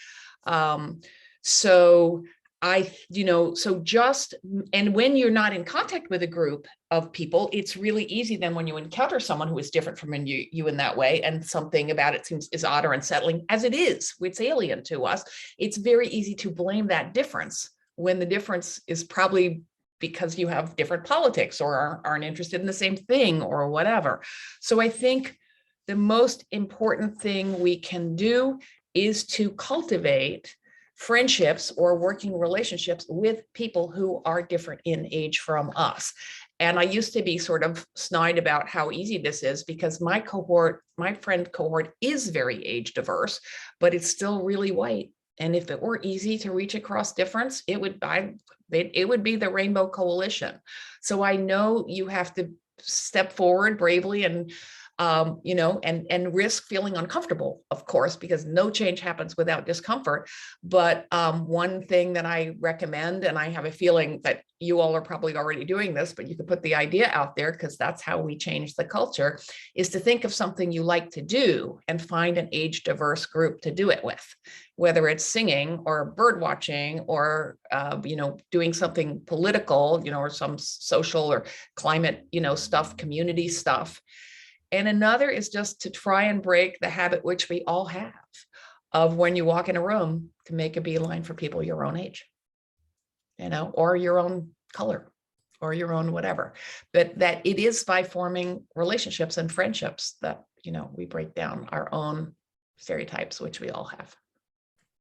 [SPEAKER 5] So and when you're not in contact with a group of people, it's really easy then when you encounter someone who is different from you in that way, and something about it is odd or unsettling, as it is, it's alien to us, it's very easy to blame that difference when the difference is probably because you have different politics or aren't interested in the same thing or whatever. So I think the most important thing we can do is to cultivate friendships or working relationships with people who are different in age from us. And I used to be sort of snide about how easy this is, because my friend cohort is very age diverse, but it's still really white. And if it were easy to reach across difference, it would be the Rainbow Coalition. So I know you have to step forward bravely and and risk feeling uncomfortable, of course, because no change happens without discomfort. But one thing that I recommend, and I have a feeling that you all are probably already doing this, but you could put the idea out there because that's how we change the culture, is to think of something you like to do and find an age diverse group to do it with, whether it's singing or bird watching or, doing something political, or some social or climate, stuff, community stuff. And another is just to try and break the habit, which we all have, of when you walk in a room to make a beeline for people your own age, or your own color or your own whatever. But that it is by forming relationships and friendships that, we break down our own stereotypes, which we all have.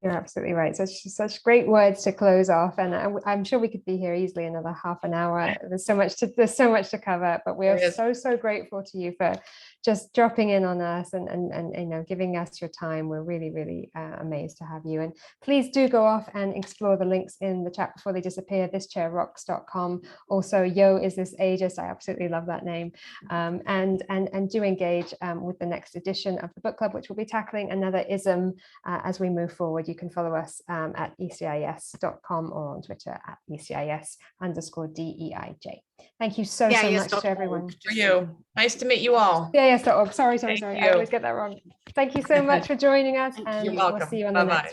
[SPEAKER 1] You're absolutely right. Such great words to close off, and I'm sure we could be here easily another half an hour. There's so much to cover, but we are so grateful to you for just dropping in on us and giving us your time. We're really amazed to have you. And please do go off and explore the links in the chat before they disappear. thischairrocks.com. Also, Yo, is this ageist? I absolutely love that name. And do engage with the next edition of the book club, which will be tackling another ism as we move forward. You can follow us at ECIS.com or on Twitter at ECIS_DEIJ. Thank you so much to everyone.
[SPEAKER 5] For you. Nice to meet you all.
[SPEAKER 1] ECIS.org. Sorry.
[SPEAKER 5] Thank
[SPEAKER 1] I
[SPEAKER 5] you.
[SPEAKER 1] always get that wrong. Thank you so much for joining us, and
[SPEAKER 5] You're welcome.
[SPEAKER 1] we'll see you on the next one.